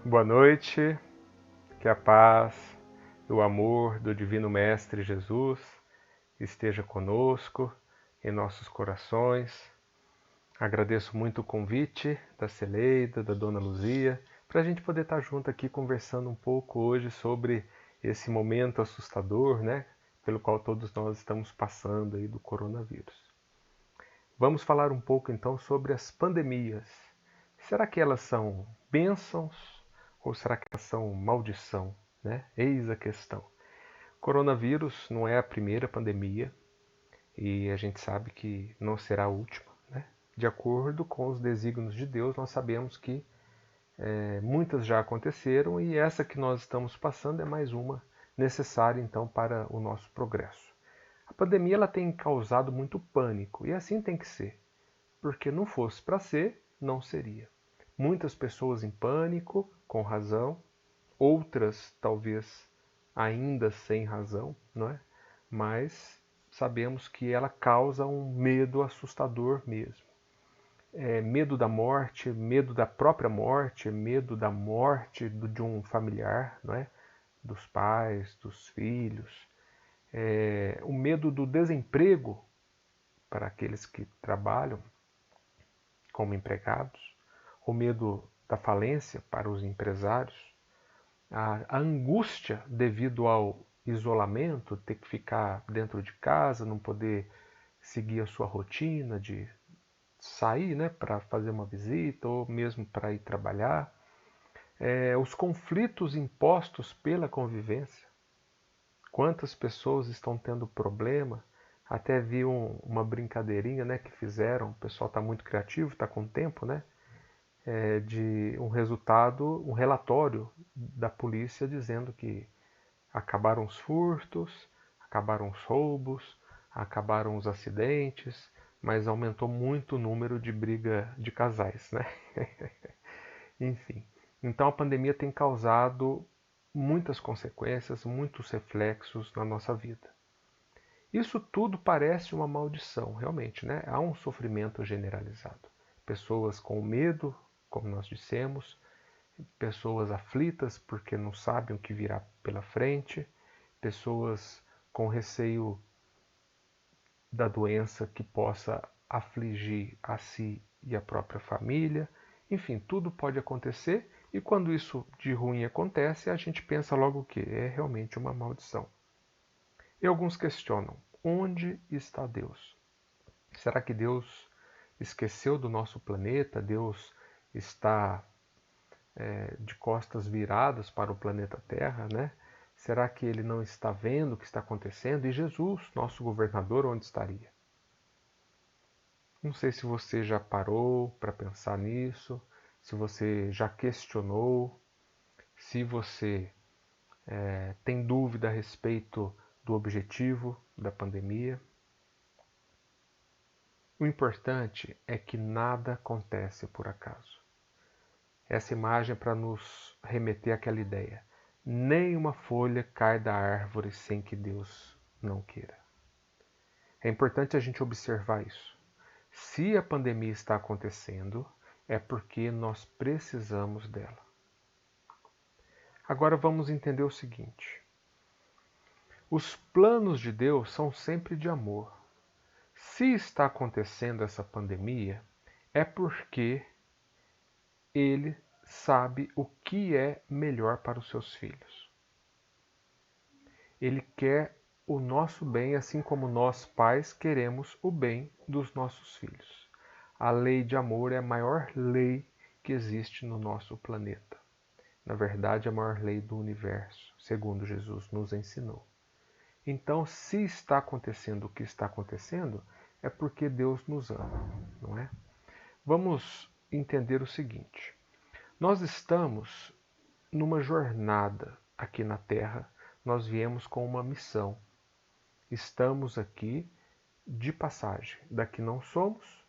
Boa noite, que a paz, o amor do Divino Mestre Jesus esteja conosco em nossos corações. Agradeço muito o convite da Celeida, da Dona Luzia, para a gente poder estar junto aqui conversando um pouco hoje sobre esse momento assustador, né, pelo qual todos nós estamos passando aí do coronavírus. Vamos falar um pouco então sobre as pandemias. Será que elas são bênçãos ou será que elas são maldição, né? Eis a questão. Coronavírus não é a primeira pandemia e a gente sabe que não será a última, né? De acordo com os desígnios de Deus, nós sabemos que muitas já aconteceram e essa que nós estamos passando é mais uma necessária então para o nosso progresso. A pandemia ela tem causado muito pânico e assim tem que ser, porque não fosse para ser, não seria. Muitas pessoas em pânico, com razão, outras talvez ainda sem razão, não é? Mas sabemos que ela causa um medo assustador mesmo. Medo da morte, medo da própria morte, medo da morte de um familiar, não é? Dos pais, dos filhos. O medo do desemprego para aqueles que trabalham como empregados, o medo da falência para os empresários, a angústia devido ao isolamento, ter que ficar dentro de casa, não poder seguir a sua rotina de sair, né, para fazer uma visita ou mesmo para ir trabalhar, os conflitos impostos pela convivência. Quantas pessoas estão tendo problema? Até vi uma brincadeirinha, né, que fizeram, o pessoal está muito criativo, está com tempo, né, de um resultado, um relatório da polícia dizendo que acabaram os furtos, acabaram os roubos, acabaram os acidentes, mas aumentou muito o número de briga de casais, né? Enfim, então a pandemia tem causado muitas consequências, muitos reflexos na nossa vida. Isso tudo parece uma maldição, realmente, né? Há um sofrimento generalizado. Pessoas com medo, como nós dissemos, pessoas aflitas porque não sabem o que virá pela frente, pessoas com receio da doença que possa afligir a si e a própria família. Enfim, tudo pode acontecer e quando isso de ruim acontece, a gente pensa logo que é realmente uma maldição. E alguns questionam: onde está Deus? Será que Deus esqueceu do nosso planeta? Deus está de costas viradas para o planeta Terra, né? Será que ele não está vendo o que está acontecendo? E Jesus, nosso governador, onde estaria? Não sei se você já parou para pensar nisso, se você já questionou, se você tem dúvida a respeito do objetivo da pandemia. O importante é que nada acontece por acaso. Essa imagem é para nos remeter àquela ideia. Nem uma folha cai da árvore sem que Deus não queira. É importante a gente observar isso. Se a pandemia está acontecendo, é porque nós precisamos dela. Agora vamos entender o seguinte. Os planos de Deus são sempre de amor. Se está acontecendo essa pandemia, é porque Ele sabe o que é melhor para os seus filhos. Ele quer o nosso bem, assim como nós, pais, queremos o bem dos nossos filhos. A lei de amor é a maior lei que existe no nosso planeta. Na verdade, a maior lei do universo, segundo Jesus nos ensinou. Então, se está acontecendo o que está acontecendo, é porque Deus nos ama, não é? Vamos entender o seguinte: nós estamos numa jornada aqui na Terra, nós viemos com uma missão. Estamos aqui de passagem. Daqui não somos,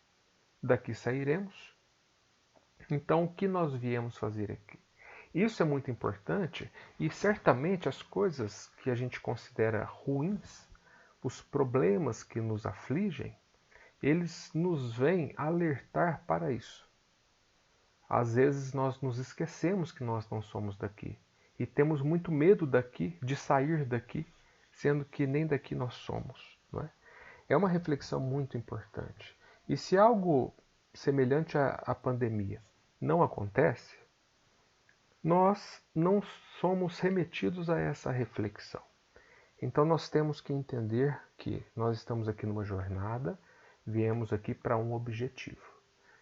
daqui sairemos. Então, o que nós viemos fazer aqui? Isso é muito importante e certamente as coisas que a gente considera ruins, os problemas que nos afligem, eles nos vêm alertar para isso. Às vezes nós nos esquecemos que nós não somos daqui e temos muito medo daqui, de sair daqui, sendo que nem daqui nós somos, não é? É uma reflexão muito importante. E se algo semelhante à pandemia não acontece, nós não somos remetidos a essa reflexão. Então nós temos que entender que nós estamos aqui numa jornada, viemos aqui para um objetivo.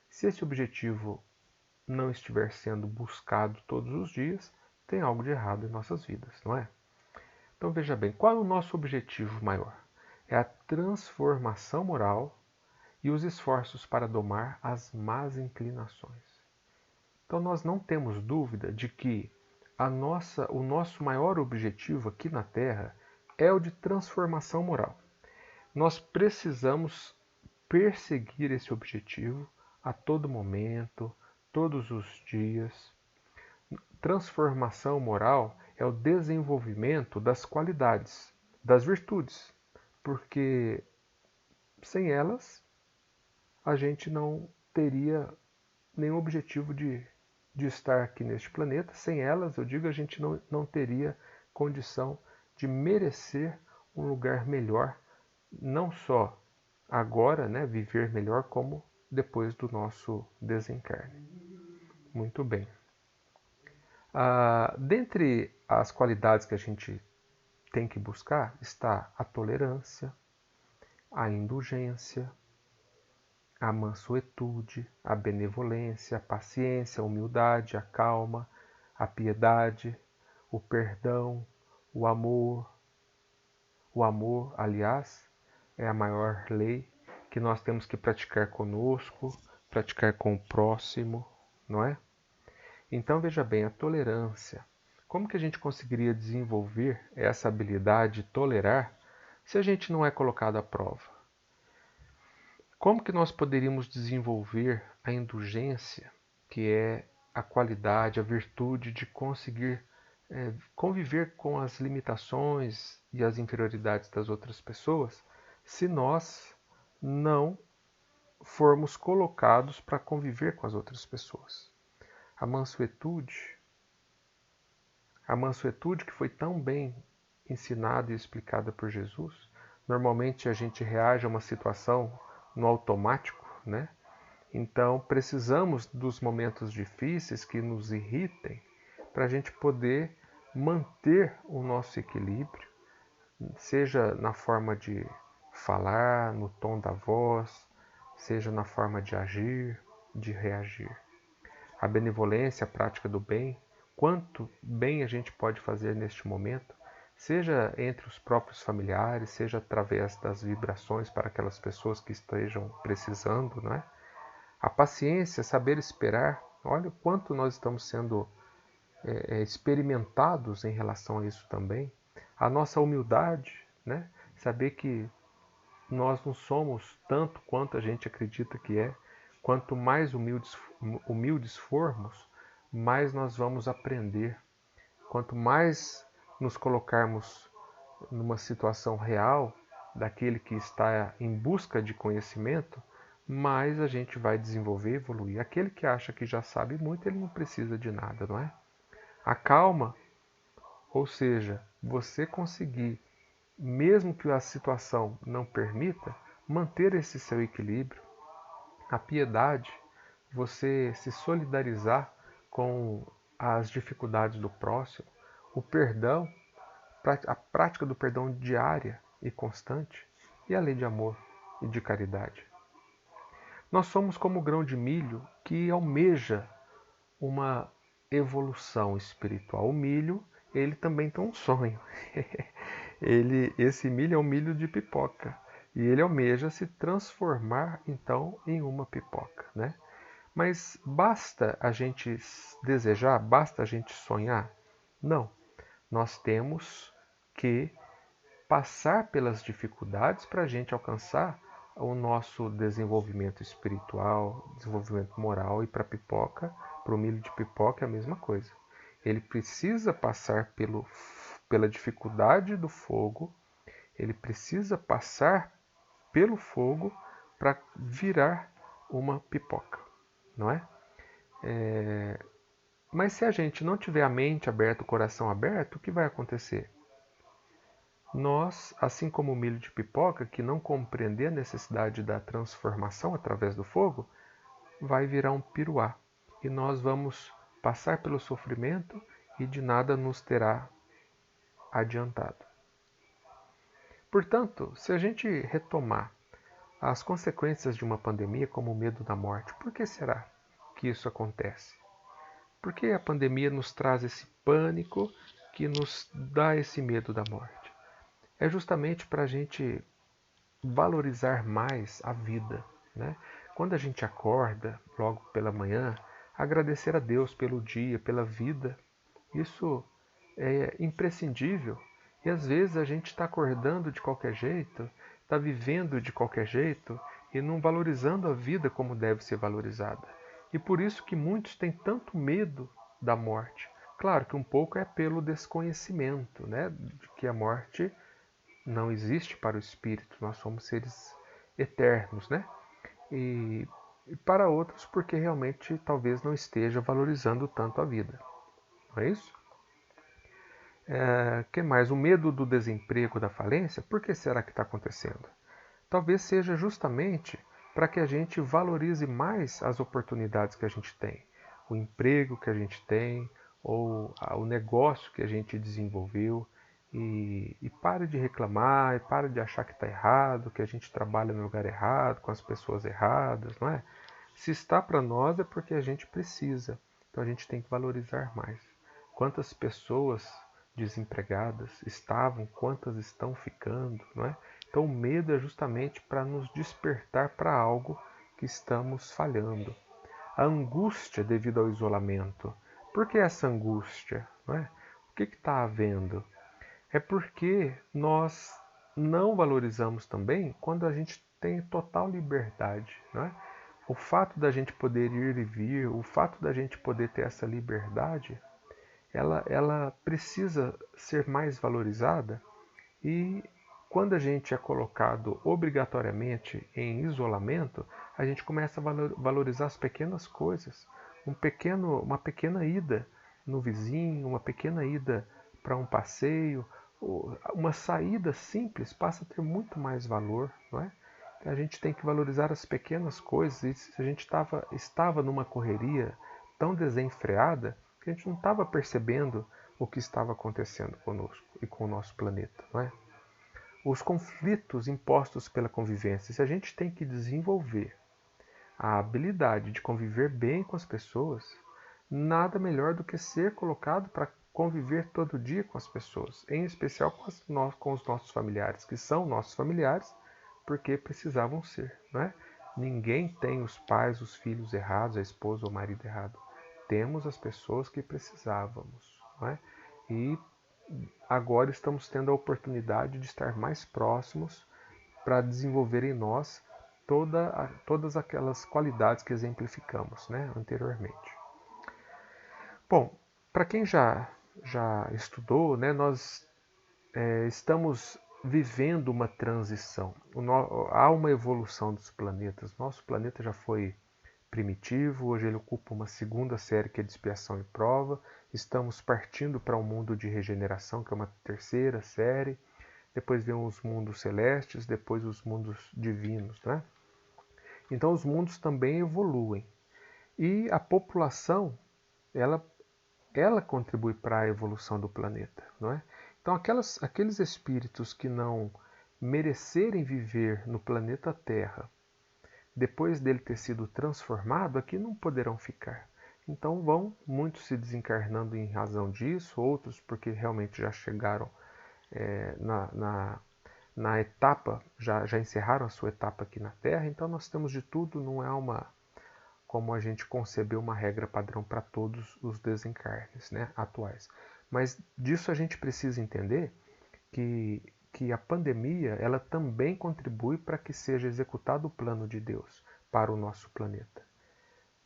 Se esse objetivo não estiver sendo buscado todos os dias, tem algo de errado em nossas vidas, não é? Então veja bem, qual é o nosso objetivo maior? É a transformação moral e os esforços para domar as más inclinações. Então nós não temos dúvida de que o nosso maior objetivo aqui na Terra é o de transformação moral. Nós precisamos perseguir esse objetivo a todo momento, todos os dias. Transformação moral é o desenvolvimento das qualidades, das virtudes, porque sem elas a gente não teria nenhum objetivo de estar aqui neste planeta. Sem elas, eu digo, a gente não teria condição de merecer um lugar melhor, não só agora, né, viver melhor, como depois do nosso desencarne. Muito bem. Dentre as qualidades que a gente tem que buscar está a tolerância, a indulgência, a mansuetude, a benevolência, a paciência, a humildade, a calma, a piedade, o perdão, o amor. O amor, aliás, é a maior lei que nós temos que praticar conosco, praticar com o próximo, não é? Então veja bem, a tolerância. Como que a gente conseguiria desenvolver essa habilidade de tolerar se a gente não é colocado à prova? Como que nós poderíamos desenvolver a indulgência, que é a qualidade, a virtude de conseguir conviver com as limitações e as inferioridades das outras pessoas, se nós não formos colocados para conviver com as outras pessoas? A mansuetude que foi tão bem ensinada e explicada por Jesus, normalmente a gente reage a uma situação no automático, né? Então precisamos dos momentos difíceis que nos irritem para a gente poder manter o nosso equilíbrio, seja na forma de falar, no tom da voz, seja na forma de agir, de reagir. A benevolência, a prática do bem, quanto bem a gente pode fazer neste momento, seja entre os próprios familiares, seja através das vibrações para aquelas pessoas que estejam precisando, não é? A paciência, saber esperar, olha o quanto nós estamos sendo experimentados em relação a isso também. A nossa humildade, né? Saber que nós não somos tanto quanto a gente acredita que é. Quanto mais humildes formos, mais nós vamos aprender. Quanto mais nos colocarmos numa situação real daquele que está em busca de conhecimento, mais a gente vai desenvolver e evoluir. Aquele que acha que já sabe muito, ele não precisa de nada, não é? A calma, ou seja, você conseguir, mesmo que a situação não permita, manter esse seu equilíbrio. A piedade, você se solidarizar com as dificuldades do próximo. O perdão, a prática do perdão diária e constante. E a lei de amor e de caridade. Nós somos como o grão de milho que almeja uma evolução espiritual. O milho, ele também tem um sonho. Esse milho é um milho de pipoca. E ele almeja se transformar, então, em uma pipoca, né? Mas basta a gente desejar? Basta a gente sonhar? Não. Nós temos que passar pelas dificuldades para a gente alcançar o nosso desenvolvimento espiritual, desenvolvimento moral. E para pipoca, para o milho de pipoca é a mesma coisa. Ele precisa passar pela dificuldade do fogo, ele precisa passar pelo fogo para virar uma pipoca, não é? Mas se a gente não tiver a mente aberta, o coração aberto, o que vai acontecer? Nós, assim como o milho de pipoca, que não compreender a necessidade da transformação através do fogo, vai virar um piruá. E nós vamos passar pelo sofrimento e de nada nos terá adiantado. Portanto, se a gente retomar as consequências de uma pandemia como o medo da morte, por que será que isso acontece? Por que a pandemia nos traz esse pânico que nos dá esse medo da morte? É justamente para a gente valorizar mais a vida, né? Quando a gente acorda logo pela manhã, agradecer a Deus pelo dia, pela vida, isso é imprescindível. E às vezes a gente está acordando de qualquer jeito, está vivendo de qualquer jeito e não valorizando a vida como deve ser valorizada. E por isso que muitos têm tanto medo da morte. Claro que um pouco é pelo desconhecimento, né, de que a morte não existe para o espírito, nós somos seres eternos, né? E para outros porque realmente talvez não esteja valorizando tanto a vida. Não é isso? Que mais? O medo do desemprego, da falência, por que será que está acontecendo? Talvez seja justamente para que a gente valorize mais as oportunidades que a gente tem, o emprego que a gente tem, ou o negócio que a gente desenvolveu, e pare de reclamar, e pare de achar que está errado, que a gente trabalha no lugar errado, com as pessoas erradas, não é? Se está para nós é porque a gente precisa, então a gente tem que valorizar mais. Quantas pessoas desempregadas estavam, quantas estão ficando, não é? Então o medo é justamente para nos despertar para algo que estamos falhando. A angústia devido ao isolamento. Por que essa angústia? Não é? O que está havendo? É porque nós não valorizamos também quando a gente tem total liberdade. Não é? O fato da gente poder ir e vir, o fato da gente poder ter essa liberdade, ela precisa ser mais valorizada. E quando a gente é colocado obrigatoriamente em isolamento, a gente começa a valorizar as pequenas coisas. Uma pequena ida no vizinho, uma pequena ida para um passeio, uma saída simples passa a ter muito mais valor, não é? A gente tem que valorizar as pequenas coisas. E se a gente estava numa correria tão desenfreada que a gente não estava percebendo o que estava acontecendo conosco e com o nosso planeta, não é? Os conflitos impostos pela convivência. Se a gente tem que desenvolver a habilidade de conviver bem com as pessoas, nada melhor do que ser colocado para conviver todo dia com as pessoas, em especial com os nossos familiares, que são nossos familiares porque precisavam ser, não é? Ninguém tem os pais, os filhos errados, a esposa ou o marido errado. Temos as pessoas que precisávamos, não é? E agora estamos tendo a oportunidade de estar mais próximos para desenvolver em nós todas aquelas qualidades que exemplificamos, né, anteriormente. Bom, para quem já estudou, né, nós estamos vivendo uma transição. Há uma evolução dos planetas. Nosso planeta já foi primitivo, hoje ele ocupa uma segunda série que é de expiação e prova. Estamos partindo para um mundo de regeneração, que é uma terceira série. Depois vem os mundos celestes, depois os mundos divinos, né? Então os mundos também evoluem. E a população, ela contribui para a evolução do planeta, não é? Então aqueles espíritos que não merecerem viver no planeta Terra, depois dele ter sido transformado, aqui não poderão ficar. Então vão muitos se desencarnando em razão disso, outros porque realmente já chegaram é, na etapa, já encerraram a sua etapa aqui na Terra. Então nós temos de tudo, não é como a gente concebeu uma regra padrão para todos os desencarnes, né, atuais. Mas disso a gente precisa entender que a pandemia ela também contribui para que seja executado o plano de Deus para o nosso planeta.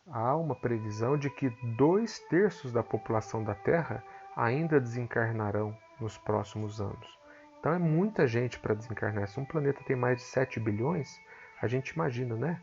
Há uma previsão de que 2/3 da população da Terra ainda desencarnarão nos próximos anos. Então é muita gente para desencarnar. Se um planeta tem mais de 7 bilhões, a gente imagina, né?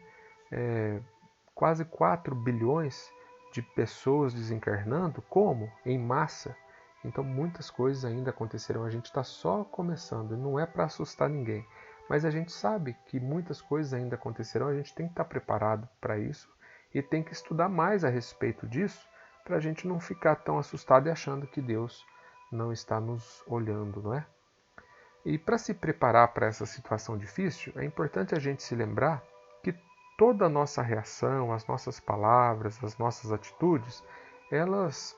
Quase 4 bilhões de pessoas desencarnando, como? Em massa. Então muitas coisas ainda acontecerão. A gente está só começando, não é para assustar ninguém. Mas a gente sabe que muitas coisas ainda acontecerão, a gente tem que estar preparado para isso e tem que estudar mais a respeito disso para a gente não ficar tão assustado e achando que Deus não está nos olhando, não é? E para se preparar para essa situação difícil, é importante a gente se lembrar que toda a nossa reação, as nossas palavras, as nossas atitudes, elas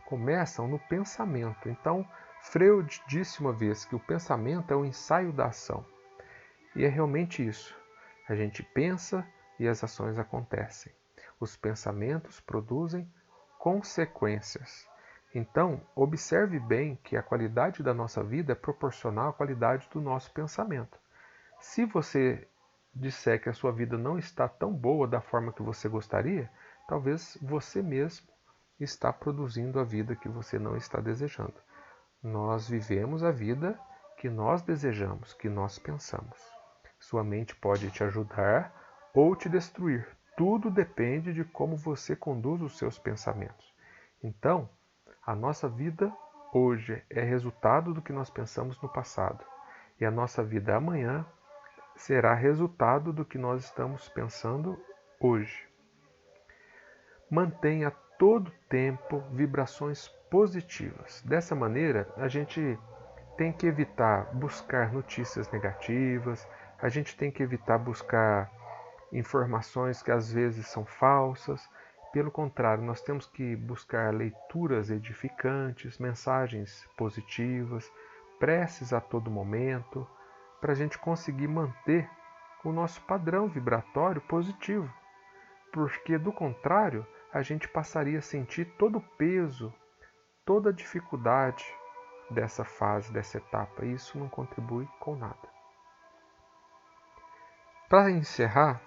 começam no pensamento. Então, Freud disse uma vez que o pensamento é o ensaio da ação. E é realmente isso. A gente pensa e as ações acontecem. Os pensamentos produzem consequências. Então, observe bem que a qualidade da nossa vida é proporcional à qualidade do nosso pensamento. Se você disser que a sua vida não está tão boa da forma que você gostaria, talvez você mesmo está produzindo a vida que você não está desejando. Nós vivemos a vida que nós desejamos, que nós pensamos. Sua mente pode te ajudar ou te destruir. Tudo depende de como você conduz os seus pensamentos. Então, a nossa vida hoje é resultado do que nós pensamos no passado. E a nossa vida amanhã será resultado do que nós estamos pensando hoje. Mantenha todo tempo vibrações positivas. Dessa maneira, a gente tem que evitar buscar notícias negativas, a gente tem que evitar buscar informações que às vezes são falsas. Pelo contrário, nós temos que buscar leituras edificantes, mensagens positivas, preces a todo momento, para a gente conseguir manter o nosso padrão vibratório positivo. Porque, do contrário, a gente passaria a sentir todo o peso, toda a dificuldade dessa fase, dessa etapa, e isso não contribui com nada. Para encerrar,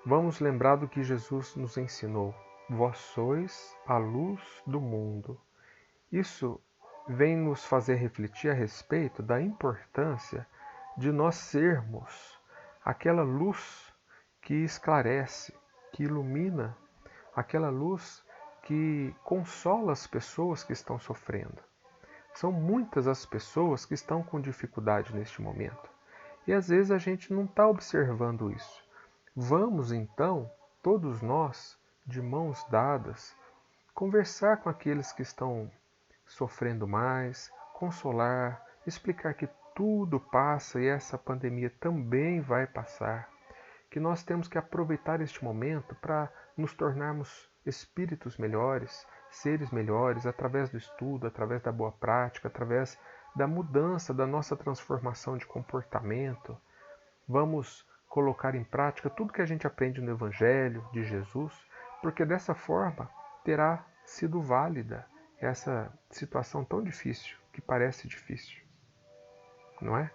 vamos lembrar do que Jesus nos ensinou. Vós sois a luz do mundo. Isso vem nos fazer refletir a respeito da importância de nós sermos aquela luz que esclarece, que ilumina, aquela luz que consola as pessoas que estão sofrendo. São muitas as pessoas que estão com dificuldade neste momento. E às vezes a gente não está observando isso. Vamos então, todos nós, de mãos dadas, conversar com aqueles que estão sofrendo mais, consolar, explicar que tudo passa e essa pandemia também vai passar, que nós temos que aproveitar este momento para nos tornarmos espíritos melhores, seres melhores, através do estudo, através da boa prática, através da mudança, da nossa transformação de comportamento. Vamos colocar em prática tudo que a gente aprende no Evangelho de Jesus, porque dessa forma terá sido válida essa situação tão difícil, que parece difícil, não é?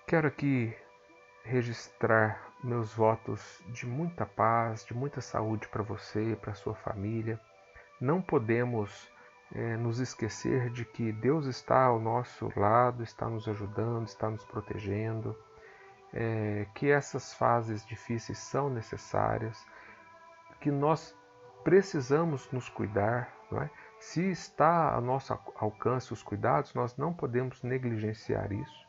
Quero aqui registrar meus votos de muita paz, de muita saúde para você e para sua família. Não podemos nos esquecer de que Deus está ao nosso lado, está nos ajudando, está nos protegendo, que essas fases difíceis são necessárias, que nós precisamos nos cuidar, não é? Se está a nosso alcance os cuidados, nós não podemos negligenciar isso,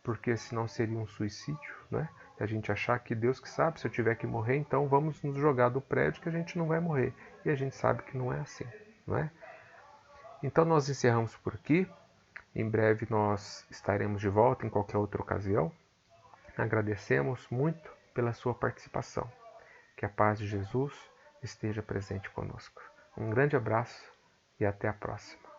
porque senão seria um suicídio, né? A gente achar que Deus que sabe, se eu tiver que morrer, então vamos nos jogar do prédio que a gente não vai morrer. E a gente sabe que não é assim, não é? Então nós encerramos por aqui. Em breve nós estaremos de volta em qualquer outra ocasião. Agradecemos muito pela sua participação. Que a paz de Jesus esteja presente conosco. Um grande abraço e até a próxima.